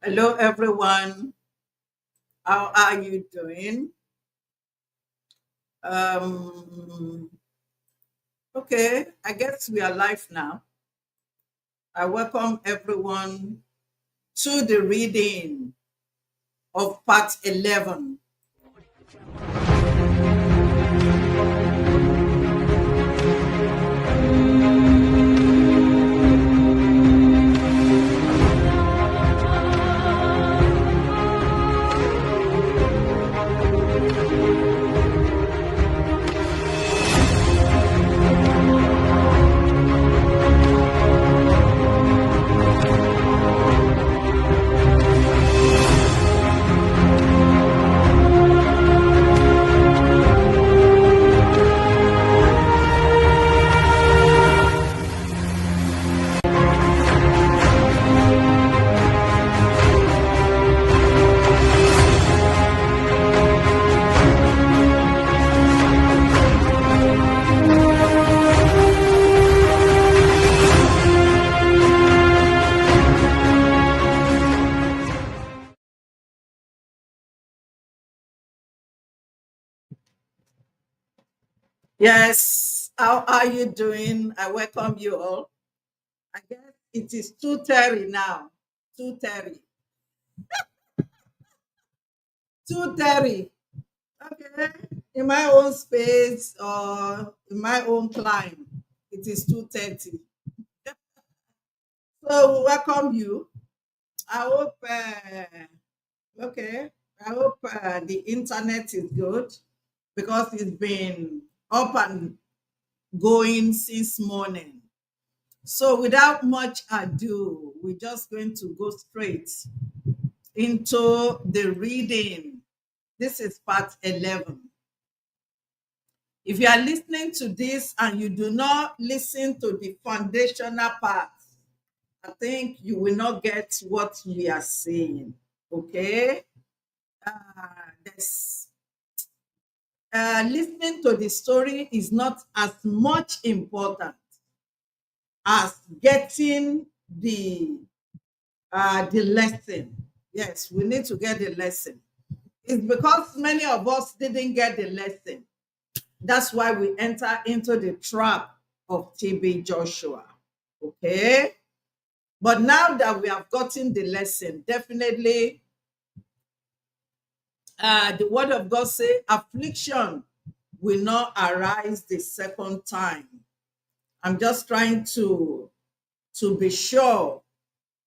Hello, everyone. How are you doing? Um, okay, I guess we are live now. I welcome everyone to the reading of part 11. Yes, how are you doing? I welcome you all. I guess it is 2:30 now. 2:30. 2:30. Okay. In my own space or in my own climb, it is 2:30. So we welcome you. I hope okay. I hope the internet is good because it's been up and going since morning. So without much ado, we're just going to go straight into the reading. This is part 11. If you are listening to this and you do not listen to the foundational part, I think you will not get what we are saying. Okay? There's listening to the story is not as much important as getting the lesson. Yes, we need to get the lesson. It's because many of us didn't get the lesson. That's why we enter into the trap of TB Joshua. Okay? But now that we have gotten the lesson, definitely the word of God says affliction will not arise the second time. I'm just trying to be sure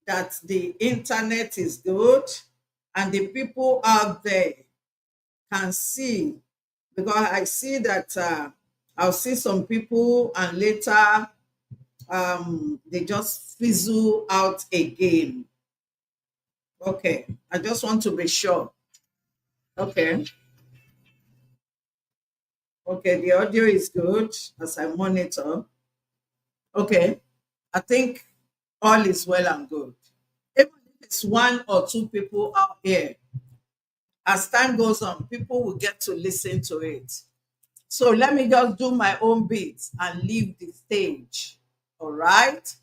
that the internet is good and the people out there can see, because I see that I'll see some people and later they just fizzle out again. Okay, I just want to be sure. Okay, okay, the audio is good as I monitor. Okay, I think all is well and good. Even if it's one or two people out here, as time goes on, people will get to listen to it. So let me just do my own bit and leave the stage. All right.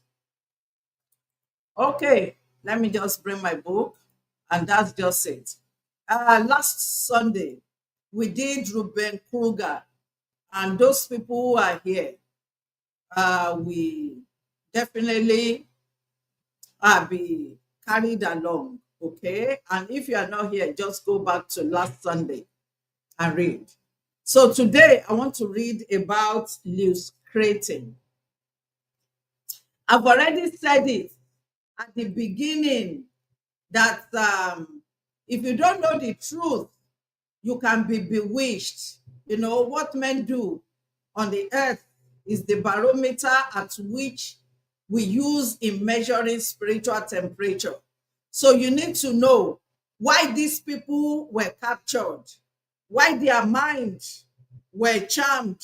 Okay, let me just bring my book, and that's just it. Last Sunday, we did Ruben Kruger, and those people who are here, we definitely be carried along. Okay, and if you are not here, just go back to last Sunday and read. So today, I want to read about Lewis Creighton. I've already said it at the beginning that if you don't know the truth, you can be bewitched. You know, what men do on the earth is the barometer at which we use in measuring spiritual temperature. So you need to know why these people were captured, why their minds were charmed,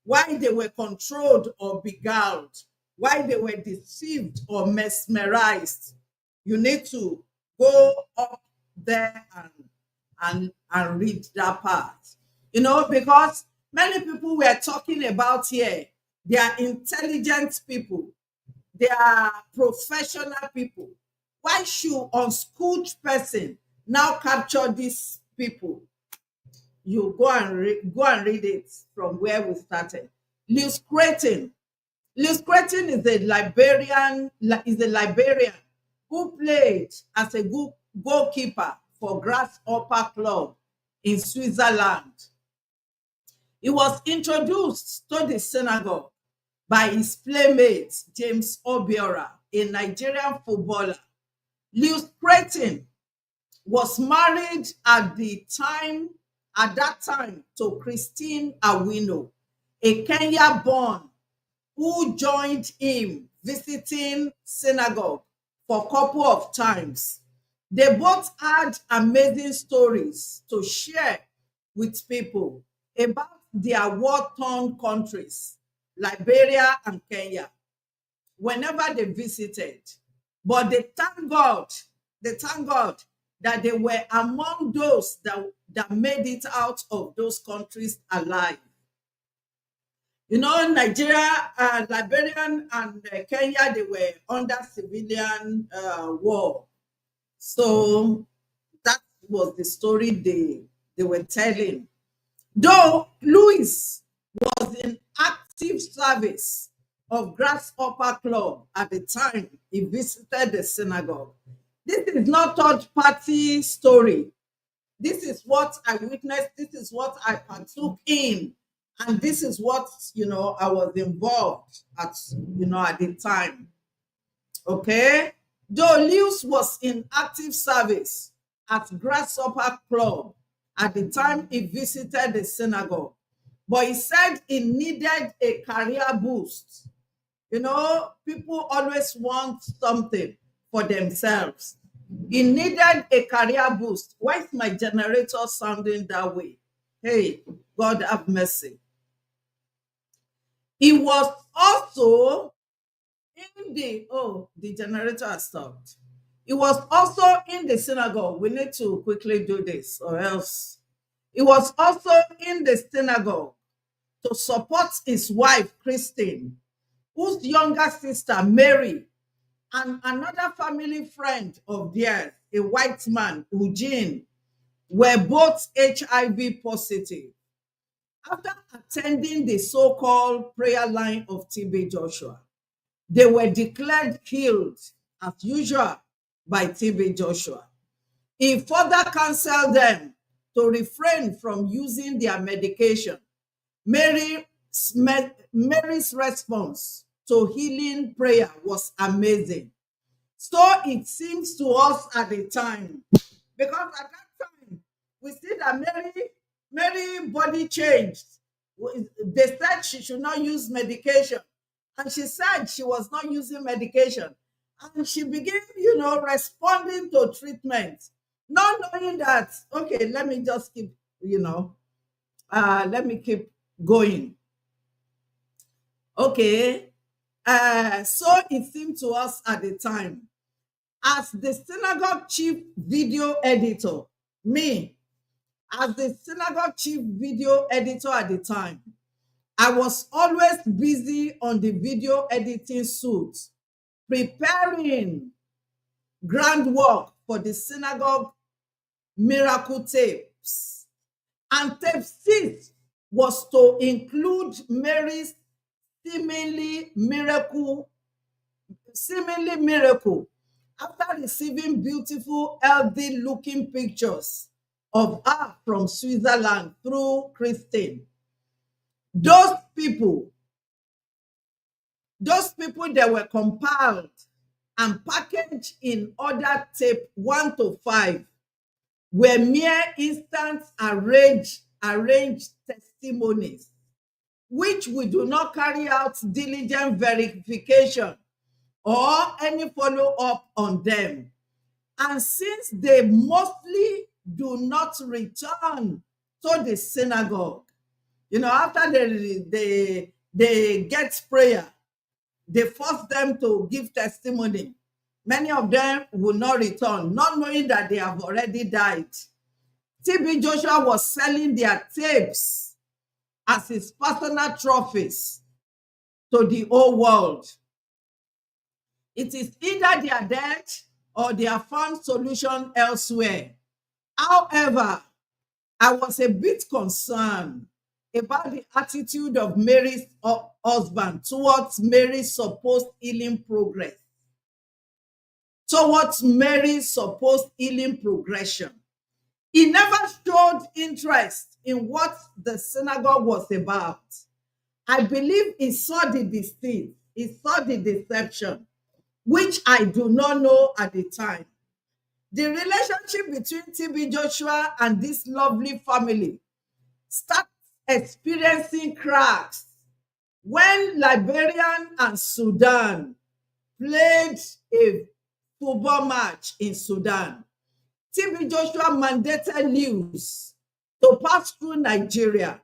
why they were controlled or beguiled, why they were deceived or mesmerized. You need to go up there and read that part. You know, because many people we are talking about here, they are intelligent people, they are professional people Why should unschooled person now capture these people? You go and read it from where we started. Louise Creighton. Louise Creighton is a Liberian who played as a good goalkeeper for Grasshopper Club in Switzerland. He was introduced to the synagogue by his playmate James Obiora, a Nigerian footballer. Louise Creighton was married at that time to Christine Awino, a Kenya-born who joined him visiting synagogue for a couple of times. They both had amazing stories to share with people about their war-torn countries, Liberia and Kenya, whenever they visited. But they thank God that they were among those that made it out of those countries alive. You know, Nigeria, Liberian, and Kenya, they were under civilian war. So that was the story they were telling. Though Louise was in active service of Grasshopper Club at the time he visited the synagogue. This is not third-party story. This is what I witnessed. This is what I partook in. And this is what, I was involved at the time. Okay? Though Louise was in active service at Grasshopper Club at the time he visited the synagogue, but he said he needed a career boost. People always want something for themselves. He needed a career boost. Why is my generator sounding that way? Hey, God have mercy. He was also in the generator has stopped. He was also in the synagogue. We need to quickly do this or else. He was also in the synagogue to support his wife, Christine, whose younger sister, Mary, and another family friend of theirs, a white man, Eugene, were both HIV positive. After attending the so-called prayer line of TB Joshua, they were declared healed as usual by TB Joshua. He further counseled them to refrain from using their medication. Mary's response to healing prayer was amazing. So it seems to us at the time, because at that time we see that Mary body changed. They said she should not use medication, and she said she was not using medication, and she began, responding to treatment, not knowing that. Okay, let me just keep, let me keep going. Okay, so it seemed to us at the time, as the synagogue chief video editor, as the synagogue chief video editor at the time, I was always busy on the video editing suite, preparing groundwork for the synagogue miracle tapes. And tape 6 was to include Mary's seemingly miracle after receiving beautiful, healthy looking pictures of her from Switzerland through Christine. Those people that were compiled and packaged in order tape 1 to 5 were mere instant arranged testimonies, which we do not carry out diligent verification or any follow-up on them. And since they mostly do not return to the synagogue, after they get prayer, they force them to give testimony. Many of them will not return, not knowing that they have already died. TB Joshua was selling their tapes as his personal trophies to the whole world. It is either they are dead or they have found solution elsewhere. However, I was a bit concerned about the attitude of Mary's husband towards Mary's supposed healing progress, towards Mary's supposed healing progression. He never showed interest in what the synagogue was about. I believe he saw the deceit, he saw the deception, which I do not know at the time. The relationship between TB Joshua and this lovely family starts experiencing cracks when Liberian and Sudan played a football match in Sudan. TB Joshua mandated Louise to pass through Nigeria.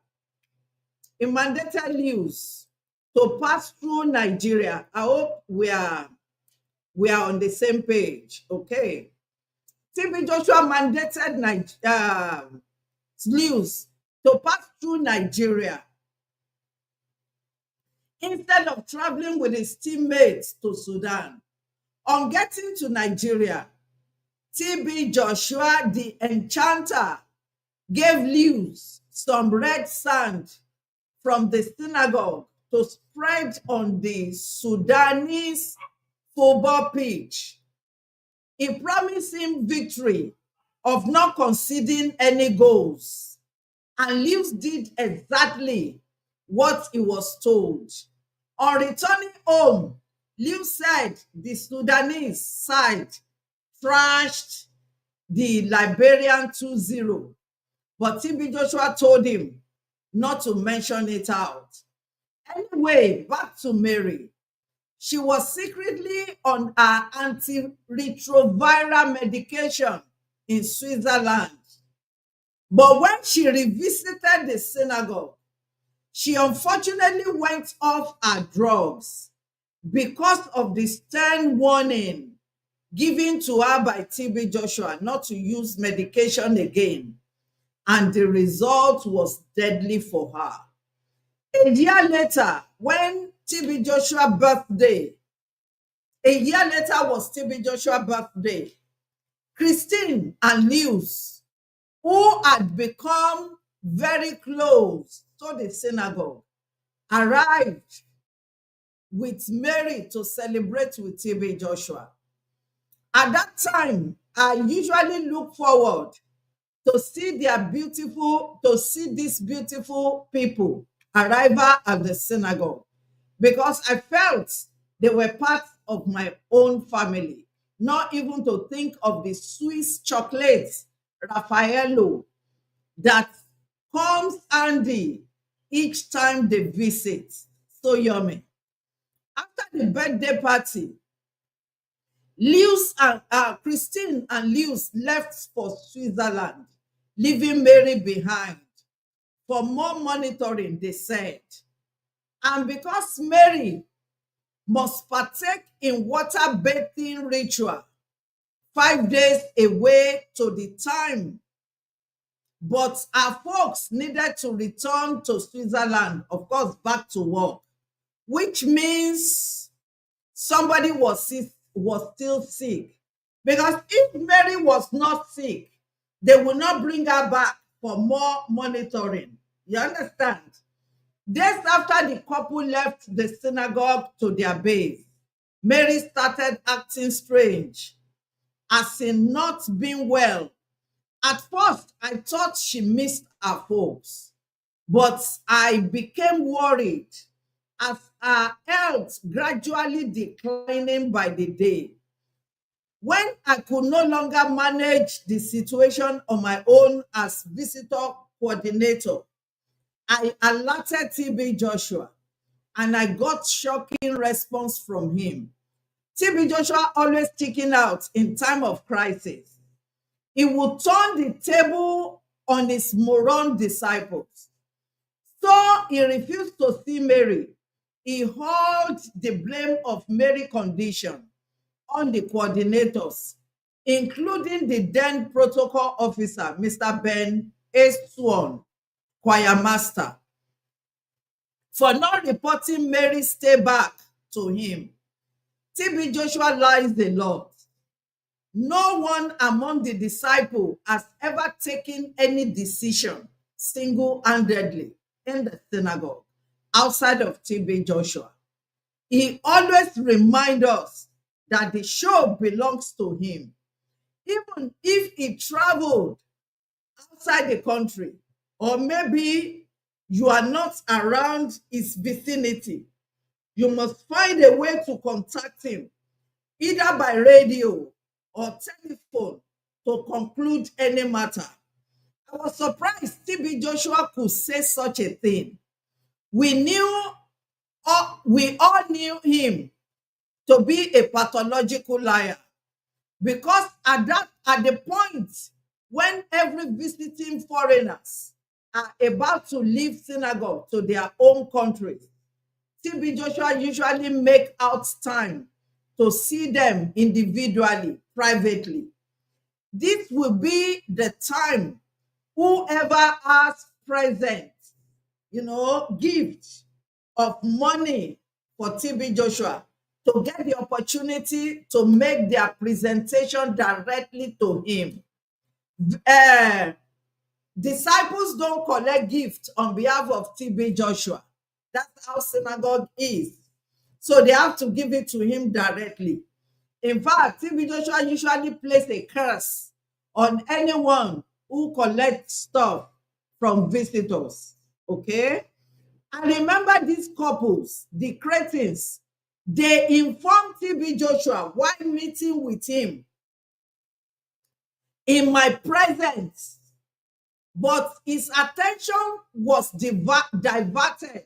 He mandated Louise to pass through Nigeria. I hope we are on the same page. Okay. TB Joshua mandated Louise to pass through Nigeria instead of traveling with his teammates to Sudan. On getting to Nigeria, TB Joshua, the enchanter, gave Louise some red sand from the synagogue to spread on the Sudanese football pitch. He promised him victory of not conceding any goals. And Louise did exactly what he was told. On returning home, Louise said the Sudanese side thrashed the Liberian 2-0. But TB Joshua told him not to mention it out. Anyway, back to Mary. She was secretly on her antiretroviral medication in Switzerland. But when she revisited the synagogue, she unfortunately went off her drugs because of the stern warning given to her by TB Joshua not to use medication again. And the result was deadly for her. A year later, when TB Joshua's birthday, Christine and Louise, who had become very close to the synagogue, arrived with Mary to celebrate with TB Joshua. At that time, I usually look forward to see these beautiful people arrival at the synagogue, because I felt they were part of my own family, not even to think of the Swiss chocolates, Raffaello, that comes handy each time they visit. So yummy. After the birthday party, Christine and Louise left for Switzerland, leaving Mary behind for more monitoring, they said. And because Mary must partake in water bathing ritual 5 days away to the time, but our folks needed to return to Switzerland, of course, back to work, which means somebody was still sick. Because if Mary was not sick, they will not bring her back for more monitoring. You understand? Days after the couple left the synagogue to their base, Mary started acting strange, as in not being well. At first, I thought she missed her folks, but I became worried as her health gradually declining by the day. When I could no longer manage the situation on my own as visitor coordinator, I alerted TB Joshua, and I got shocking response from him. TB Joshua always sticking out in time of crisis. He would turn the table on his moron disciples. So he refused to see Mary. He hauled the blame of Mary's condition on the coordinators, including the then protocol officer, Mr. Ben Swan, choir master, for not reporting Mary's stay back to him. TB Joshua lies a lot. No one among the disciples has ever taken any decision single-handedly in the synagogue outside of TB Joshua. He always reminds us that the show belongs to him. Even if he traveled outside the country, or maybe you are not around his vicinity, you must find a way to contact him, either by radio or telephone, to conclude any matter. I was surprised TB Joshua could say such a thing. We all knew him to be a pathological liar, because at the point when every visiting foreigners are about to leave synagogue to their own countries, TB Joshua usually make out time to see them individually, privately. This will be the time whoever has present, gift of money for TB Joshua to get the opportunity to make their presentation directly to him. Disciples don't collect gifts on behalf of TB Joshua. That's how synagogue is. So they have to give it to him directly. In fact, TB Joshua usually places a curse on anyone who collects stuff from visitors. Okay? And remember these couples, the Cretans, they informed TB Joshua while meeting with him in my presence, but his attention was diverted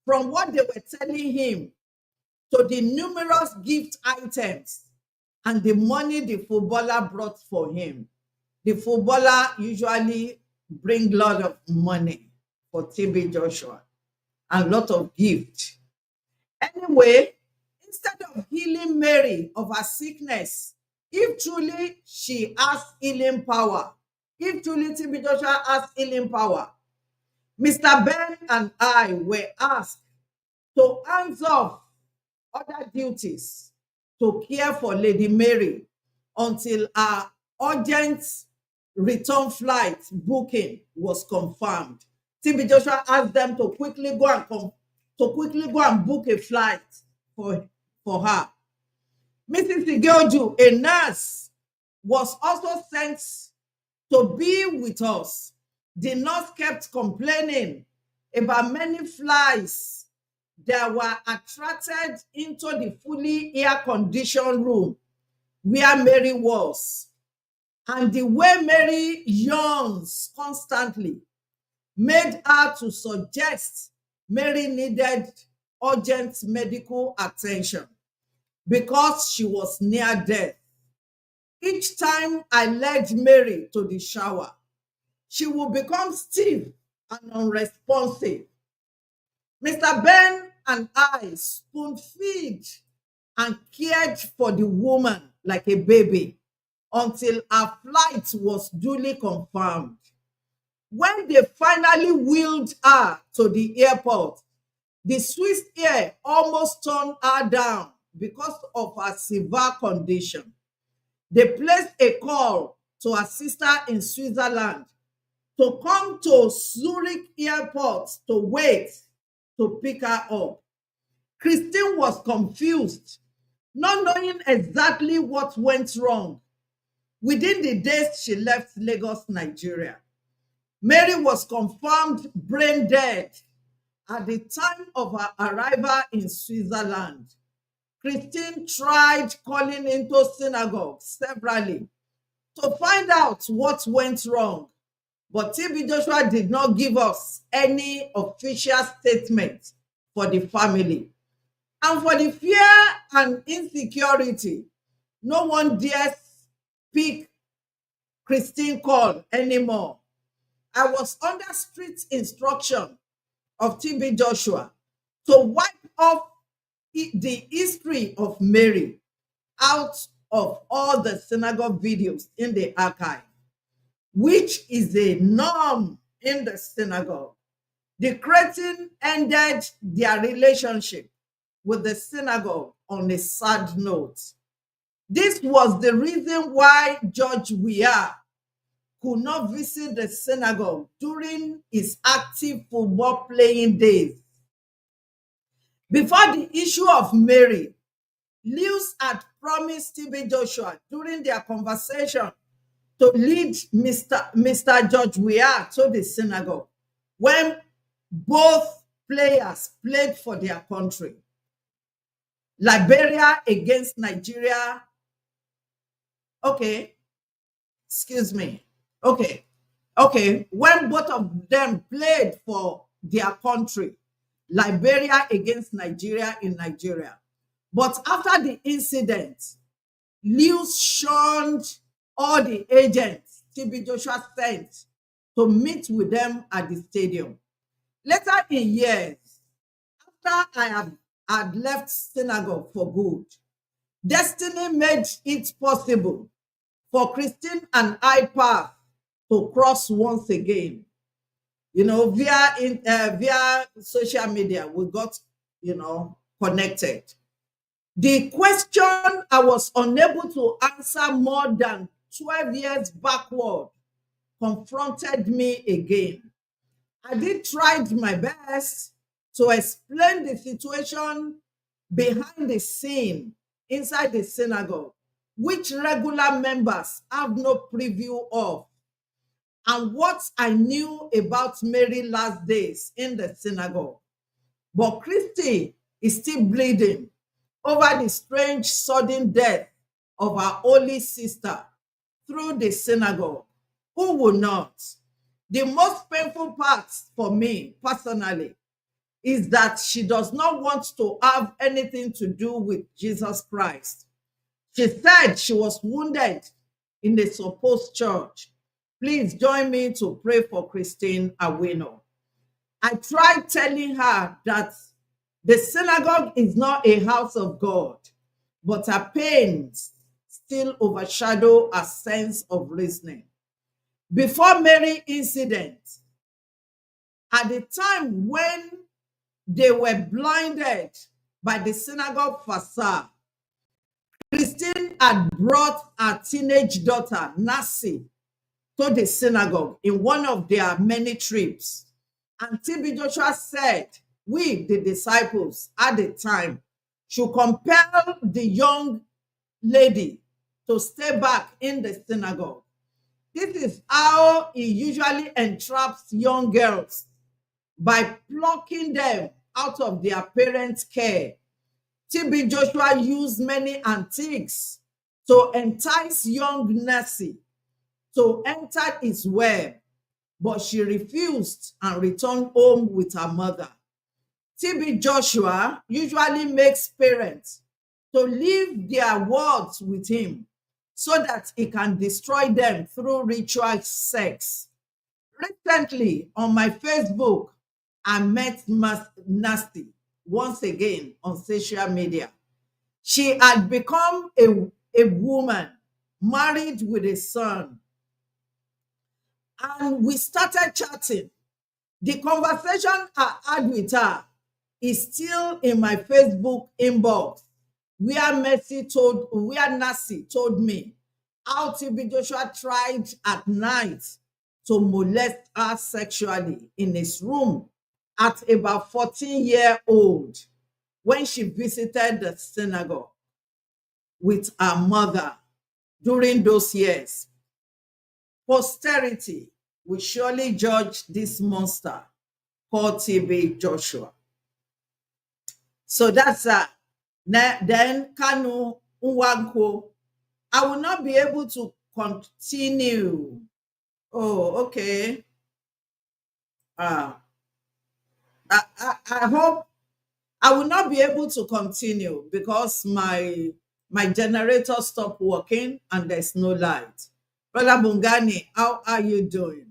from what they were telling him to the numerous gift items and the money the footballer brought for him. The footballer usually bring a lot of money for TB Joshua and a lot of gift. Anyway, instead of healing Mary of her sickness, if truly she has healing power, if truly TB Joshua has healing power, Mr. Ben and I were asked to hands off other duties to care for Lady Mary until her urgent return flight booking was confirmed. TB Joshua asked them to quickly go and book a flight for her. Mrs. Igeoju, a nurse, was also sent to be with us. The nurse kept complaining about many flies that were attracted into the fully air-conditioned room where Mary was. And the way Mary yawns constantly made her to suggest Mary needed urgent medical attention because she was near death. Each time I led Mary to the shower, she would become stiff and unresponsive. Mr. Ben and I spoon-feed and cared for the woman like a baby until her flight was duly confirmed. When they finally wheeled her to the airport, the Swiss Air almost turned her down because of her severe condition. They placed a call to her sister in Switzerland to come to Zurich Airport to wait to pick her up. Christine was confused, not knowing exactly what went wrong. Within the days she left Lagos, Nigeria, Mary was confirmed brain dead at the time of her arrival in Switzerland. Christine tried calling into synagogue severally to find out what went wrong, but TB Joshua did not give us any official statement for the family. And for the fear and insecurity, no one dares pick Christine call anymore. I was under strict instruction of TB Joshua to wipe off the history of Mary out of all the synagogue videos in the archive, which is a norm in the synagogue. The Cretan ended their relationship with the synagogue on a sad note. This was the reason why George Weah could not visit the synagogue during his active football playing days. Before the issue of Mary, Lewis had promised TB Joshua during their conversation to lead Mr. George Weah to the synagogue when both players played for their country. Liberia against Nigeria. Okay, excuse me. Okay, when both of them played for their country, Liberia against Nigeria in Nigeria. But after the incident, Lewis shunned all the agents TB Joshua sent to meet with them at the stadium. Later in years, after I had left synagogue for good, destiny made it possible for Christine and I path to cross once again. Via social media, we got, connected. The question I was unable to answer more than 12 years backward confronted me again. I did try my best to explain the situation behind the scene inside the synagogue, which regular members have no preview of, and what I knew about Mary's last days in the synagogue. But Christy is still bleeding over the strange sudden death of our holy sister through the synagogue. Who will not? The most painful part for me personally is that she does not want to have anything to do with Jesus Christ. She said she was wounded in the supposed church. Please join me to pray for Christine Awino. I tried telling her that the synagogue is not a house of God, but her pains still overshadow her sense of reasoning. Before Mary incident, at the time when they were blinded by the synagogue facade, Christine had brought her teenage daughter, Nancy, to the synagogue in one of their many trips. And TB Joshua said, we, the disciples at the time, should compel the young lady to stay back in the synagogue. This is how he usually entraps young girls, by plucking them out of their parents' care. TB Joshua used many antics to entice young Nancy to enter his web, but she refused and returned home with her mother. TB Joshua usually makes parents to leave their words with him so that he can destroy them through ritual sex. Recently, on my Facebook, I met Nasty once again on social media. She had become a woman married with a son, and we started chatting. The conversation I had with her is still in my Facebook inbox, where Nancy told me how TB Joshua tried at night to molest her sexually in his room at about 14-year-old when she visited the synagogue with her mother during those years. Posterity will surely judge this monster called TB Joshua. So that's then Kanu Nwankwo. I will not be able to continue. Oh, okay. I hope I will not be able to continue because my generator stopped working and there's no light. Brother Bungani, how are you doing?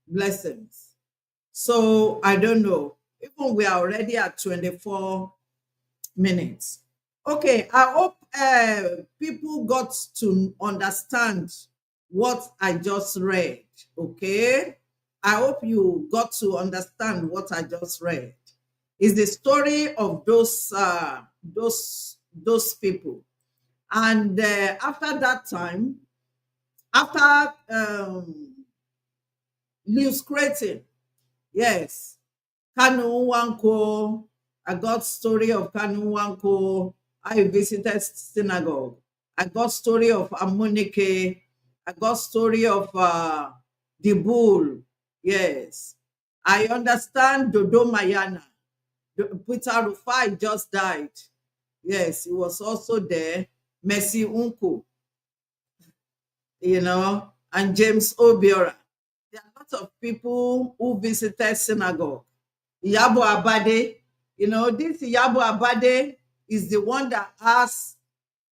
Blessings. So I don't know. Even we are already at 24 minutes. Okay, I hope people got to understand what I just read. Okay, I hope you got to understand what I just read. It's the story of those people. And after that time, after Louise creating, yes, Kanu Wanko, I got story of Kanu Wanko. I visited synagogue. I got story of Amunike. I got story of the bull. Yes. I understand Dodo Mayana. Peter Rufai just died. Yes, he was also there. Mercy Unko, and James Obiora. There are lots of people who visited synagogue. Yabo Abade, this Yabo Abade is the one that has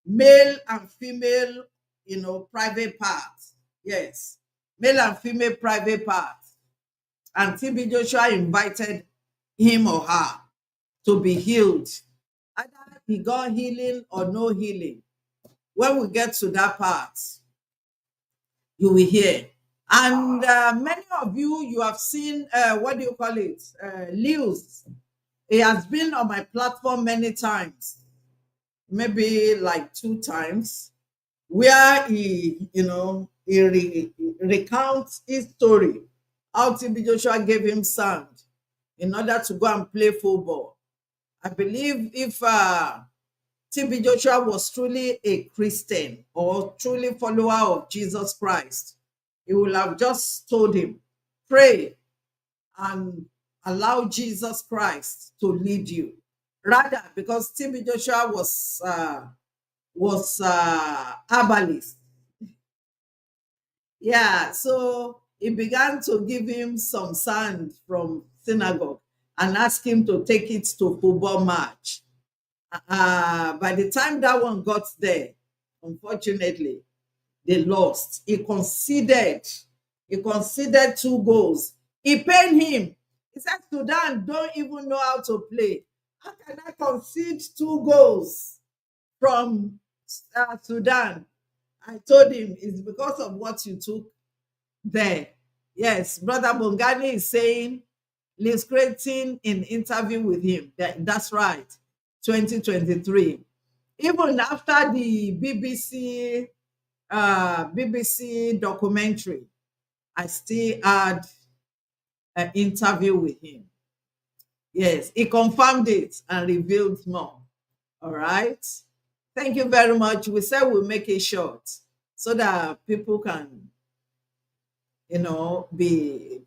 male and female, private parts. Yes, male and female private parts. And TB Joshua invited him or her to be healed. Either he got healing or no healing. When we get to that part, you will hear. And many of you have seen, what do you call it? Louise. He has been on my platform many times, maybe like 2 times, where he recounts his story, how TB Joshua gave him sand in order to go and play football. I believe if TB Joshua was truly a Christian or truly follower of Jesus Christ, he will have just told him, pray and allow Jesus Christ to lead you. Rather, because TB Joshua was herbalist. Yeah, so he began to give him some sand from synagogue and ask him to take it to football match. By the time that one got there, unfortunately, they lost. He conceded 2 goals. It pained him. He said, Sudan don't even know how to play. How can I concede 2 goals from Sudan? I told him it's because of what you took there. Yes, Brother Bongani is saying, Liz creating an interview with him. That's right, 2023. Even after the BBC documentary, I still had an interview with him. Yes, he confirmed it and revealed more. All right. Thank you very much. We said we'll make it short so that people can, be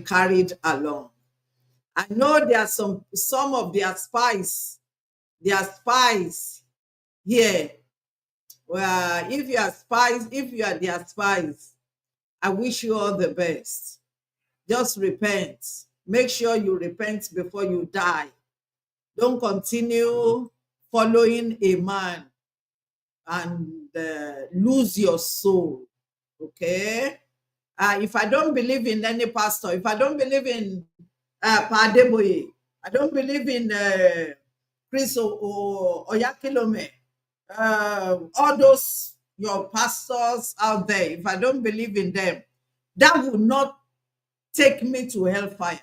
carried along. I know there are some of their spies here. Well, if you are their spies, I wish you all the best. Just repent. Make sure you repent before you die. Don't continue following a man and lose your soul. Okay? If I don't believe in any pastor, if I don't believe in Padeboye, I don't believe in Chris or Oyakilome, all those your pastors out there, if I don't believe in them, that will not take me to hellfire.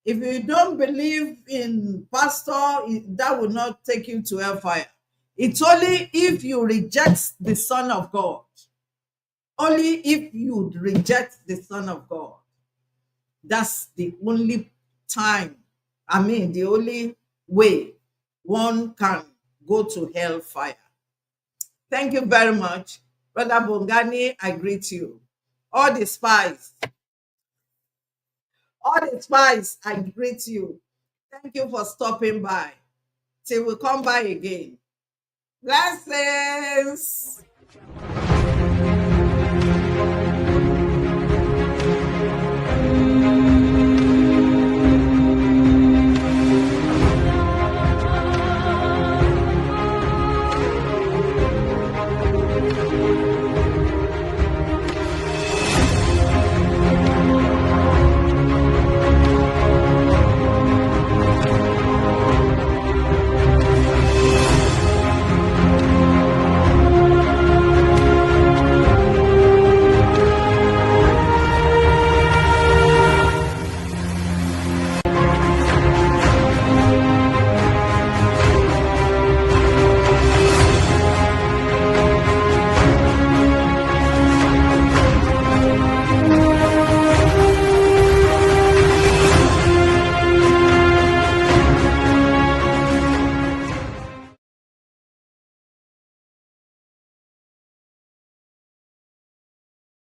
If you don't believe in pastor, that will not take you to hellfire. It's only if you reject the Son of God. Only if you reject the Son of God. That's the only time, the only way one can go to hellfire. Thank you very much. Brother Bongani, I greet you. All the spies, I greet you. Thank you for stopping by. Till we come by again. Blessings.